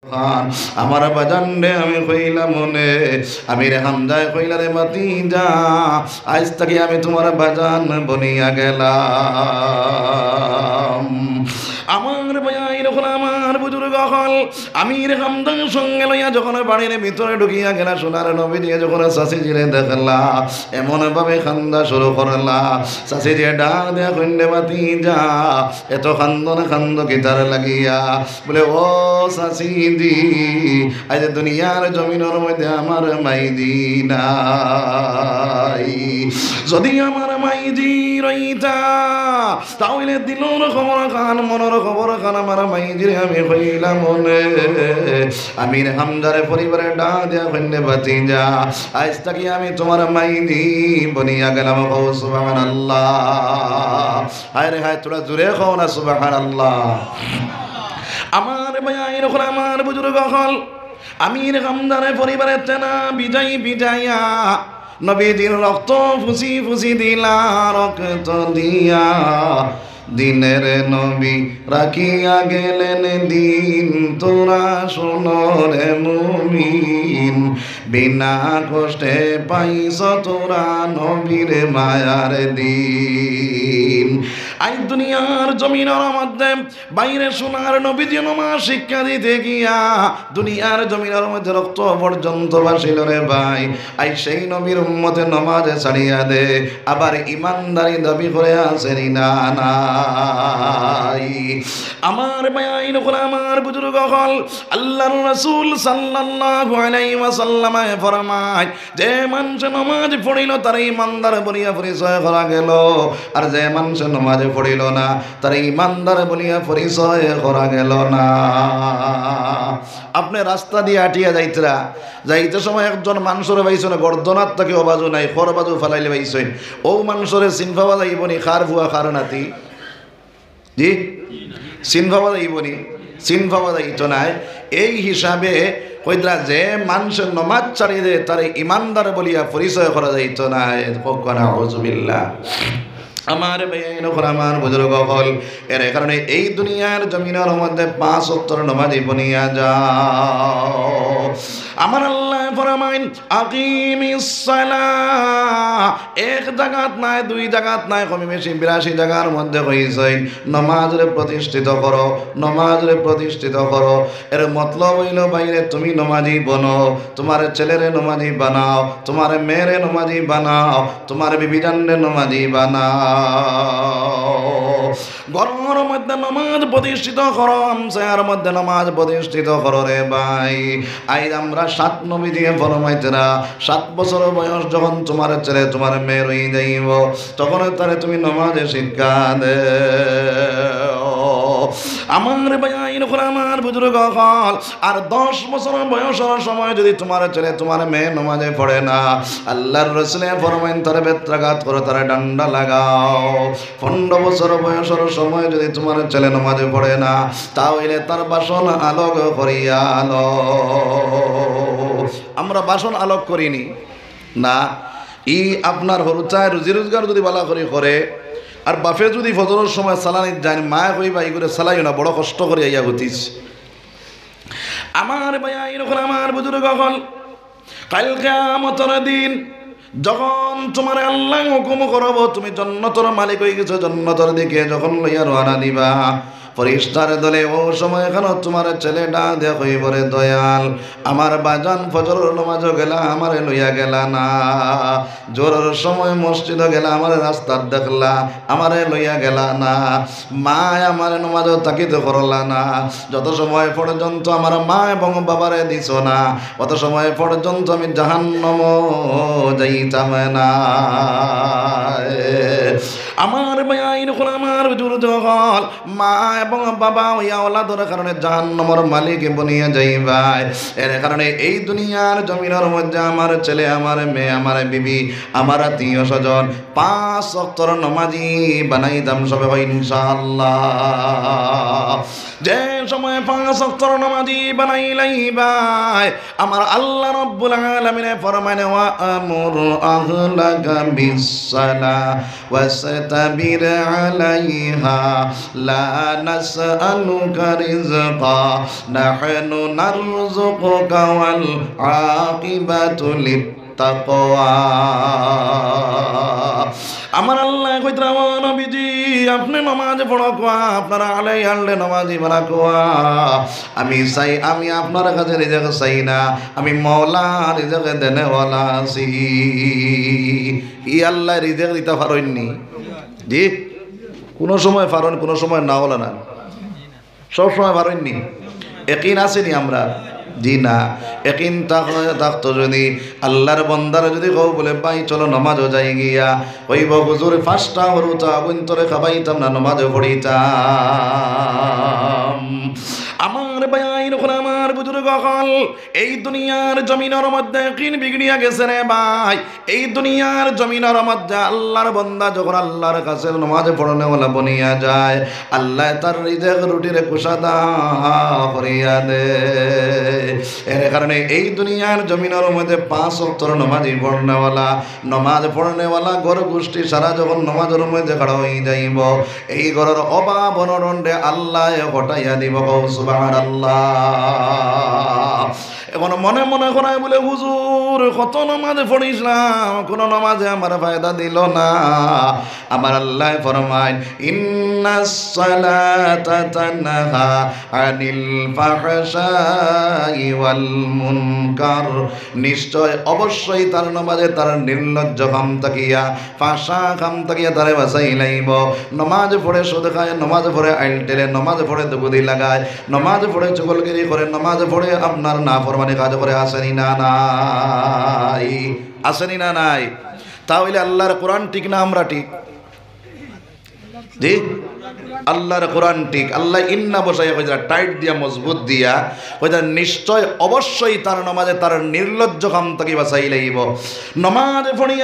আমার বাজান রে আমি কইলা মনে আমি রে হামজায় কইলা রে মাতি যা আজ থেকে আমি তোমার বাজান বনিয়া গেলাম। আমার ভাই যখন আমার বুজুর্গ হল আমির হামদার সঙ্গে লইয়া যখন বাড়ির ভিতরে ঢুকিয়া গেলা সোনার নবী দিয়ে যখন চাষি জিরে দেখলা এমন ভাবে খান্দা শুরু করলা চাষি যে ডাক দেয়া কন্যা বাতি যা এত খান্দন খান্দ গিটার লাগিয়া বলে ও চাষি দি আজ দুনিয়ার জমিনের মধ্যে আমার মাইদি নাই, যদি আমার মাইদি রইতা তাহলে দিলর খবর খান মনের খবর খান আমার মাইজিরে আমি হইলাম মনে আমির হামজারে পরিবারে ডাক দেয়া কন্যা বাতি যা আজ থাকি আমি তোমার মাইদি বনিয়া গেলাম। ও সুবহানাল্লাহ, হায় রে হায় তোরা জুড়ে খাও না সুবহানাল্লাহ। আমার ভাই এরকম আমার বুজুর্গ হল আমির হামজারে পরিবারের তেনা বিজয়ী বিজয়া নবীজির রক্ত ফুসি ফুসি দিলা রক্ত দিয়া দিনের নবী রাখিয়া গেলেন দিন তোরা শোনো রে মুমিন বিনা কষ্টে পাইছ তোরা নবীর মায়ার দিন। আই দুনিয়ার জমিনের মধ্যে বাইরে সোনার নবীজি নমাজ শিক্ষা দিতে গিয়া দুনিয়ার জমিনের মধ্যে রক্ত পর্যন্ত বাসিল রে ভাই। আই সেই নবীর উম্মতে নমাজে ছাড়িয়া দে আবার ইমানদারি দাবি করে আসেন না নাই। আমার ভাই নকল আমার বুজুর্গ হল আল্লাহর রাসূল সাল্লাল্লাহু আলাইহি ওয়াসাল্লাম ফরমায় যে মানুষ নমাজ পড়িল তার ইমানদার বলিয়া পরিচয় করা গেল, আর যে মানুষ নমাজ পড়িল না তার ইমানদার বলিয়া পরিচয় করা গেল না। আপনি রাস্তা দিয়ে হাঁটিয়া যাইতে সময় একজন মানুষের পাইছেন গর্দনার থেকে অবাজু নাই খর বাজু ফেলাইলে পাইছেন ও মানুষের চিনফাবা যাইবনি খার ভুয়া খার নাতি জি চিনফাবা যাইবনি চিনফাবা যাইত নাই। এই হিসাবে কইরা যে মানুষের নমাজ ছাড়িয়ে দেয় তার ইমানদার বলিয়া পরিচয় করা যাইত না। নাউযুবিল্লাহ। আমার আমার বুজুর্গ হল এর কারণে এই দুনিয়ার জমিনের মধ্যে 5 ওয়াক্তের নামাজ বনিয়া যাও। আমার আল্লাহ ফরমাইন আকিমিস সালাহ, এক জায়গাত নাই দুই জায়গাত নাই কমে বেশি 82 জায়গার মধ্যে কইছে নামাজে প্রতিষ্ঠিত করো নামাজে প্রতিষ্ঠিত করো। এর মতলব হইল বাইরে তুমি নামাজি বনো, তোমার ছেলেরে নামাজি বানাও, তোমার মেয়েরে নামাজি বানাও, তোমার বিবি জানরে নামাজি বানাও। ঘরের মধ্যে নামাজ প্রতিষ্ঠিত করো, আমসার মধ্যে নামাজ প্রতিষ্ঠিত করো রে ভাই। আজ আমরা 7 নবী দিয়ে ফরমাইতেরা 7 বছর বয়স যখন তোমার ছেলে তোমার মেয়ে রয়ে যাইব তখন তারে তুমি নামাজে শিক্ষা দে। আমার ভাই এরকম আমার বুজুর্গ হল আর 10 বছর বয়সের সময় যদি তোমার ছেলে তোমার মেয়ে নামাজে পড়ে না আল্লাহর রাসূলে ফরমাইন তারে বেত্রাঘাত করো, তারে ডান্ডা লাগাও। 15 বছর বয়সের সময় যদি তোমার ছেলে নামাজে পড়ে না তাহলে তার বাসন আলোক করিয়া আলো। আমরা বাসন আলোক করিনি না, ই আপনার হরুচায় রুজি রোজগার যদি বালা করে আর বাপে যদি ফজরের সময় সালানি যায় মায় কইবা এই করে সালাইও না, বড় কষ্ট করে আইয়া গতিস। আমার ভাই এরকম আমার বুজুর্গ হল কাল কিয়ামতের দিন যখন তোমার আল্লাহ হুকুম করব তুমি জান্নাতের মালিক হয়ে গেছো, জান্নাতের দিকে যখন লইয়া রওনা দিবা ফেরেশতার দলে ও সময় এখানে তোমার ছেলে ডাক দেয়া কইব রে দয়াল আমার বাজান ফজরের নামাজ গেলা আমারে লইয়া গেলা না, জোরের সময় মসজিদ গেলা আমার রাস্তার দেখলা আমারে লইয়া গেলা না, মা আমার নামাজ তাকিতে করলা না, যত সময় পর্যন্ত আমার মা এবং বাবারে দিছ না অত সময় পর্যন্ত আমি জাহান্নাম যাইতাম না। আমার ভাই এরকম আমার বুজুর্গ হল মা এবং বাবা হইয়া ওলাদের কারণে জাহান্নামের মালিক বনিয়া যাইবাই। এর কারণে এই দুনিয়ার জমিনের মধ্যে আমার ছেলে আমার মেয়ে আমার বিবি আমার আত্মীয় স্বজন 5 ওয়াক্তের নামাজি বানাইতাম সবাই ইনশাআল্লাহ। যে সময় 5 ওয়াক্তের নামাজি বানাইলাইবাই আমার আল্লাহ রাব্বুল আলামিন ফরমায় ওয়া আমুর আহলাকা বিস সালাহ ওয়াসতাবির আলাইহা فيها لا نسألك رزقا نحن نرزقك والعاقبة للتقوى আমার আল্লাহ কইতে আমার নবীজি আপনি নামাজ পড়া কোয়া আপনারা আলাই আনলে নামাজি পড়া কোয়া আমি চাই আমি আপনার কাছে রিজিক চাই না আমি মওলা রিজিক দেনে ওয়ালা আছি ই আল্লাহ রিজিক দিতে পারেননি জি কোন সময় পারেন কোন সময় না হলো না সব সময় পারেননি ইয়াকিন আসেনি আমরা জি না ইয়াকিন থাকতো যদি আল্লাহর বান্দারা যদি কও বলে ভাই চলো নামাজও যাই গিয়া হইব হুজুর ফাস্টা হরুতা বন্তরে খাবাইতাম না নামাজও পড়িতাম আমার ভাই যখন আমার বুজুর্গ হল এই দুনিয়ার জমিনের মধ্যে কিন বিগড়িয়া গেছে রে ভাই এই দুনিয়ার জমিনের মধ্যে আল্লাহর বান্দা যখন আল্লাহর কাছে নামাজ পড়নে ওলা বনিয়া যায় আল্লাহ তার রিজিক রুটিরে কুশাদা করিয়া দে এর কারণে এই দুনিয়ার জমিনের মধ্যে 5 ওয়াক্ত নামাজি পড়নেওয়ালা নামাজ পড়নেওয়ালা ঘর গোষ্ঠী সারা যখন নামাজের মধ্যে খাড়া হয়ে যাইব এই ঘরের অভাব অনটনে আল্লাহ হটাইয়া দিব সুবহানাল্লাহ এখন মনে মনে করায় বলে হুজুর কত নামাজ পড়িছিলাম কোন নামাজে আমার ফায়দা দিল না আমার আল্লাহ ফরমায় ইন্নাস সালাতা তানহা আনিল ফাহশাই ওয়াল মুনকার নিশ্চয় অবশ্যই তার নামাজে তার নির্লজ্জ কাম তাকিয়া ফাঁসা কাম তাকিয়া তারে বাঁচাই লাইব নামাজ পড়ে সুদ খায় নামাজ পড়ে আইল টেলে নামাজ পড়ে দুগুদি লাগায় নামাজ পড়ে চুগলগিরি করে নামাজ পড়ে আপনার না ফরমানি কাজ করে আসেনি না নাই আসেনি না নাই তাহলে আল্লাহর কোরআন ঠিক না আমরা ঠিক জি আল্লাহর কোরআন ঠিক আল্লাহ ইন্না বসাইয়া কইরা টাইট দিয়া মজবুত দিয়া কইরা নিশ্চয় অবশ্যই তার নামাজে তার নির্লজ্জ কাম থেকে বাঁচাই লাইব নামাজ পড়িয়া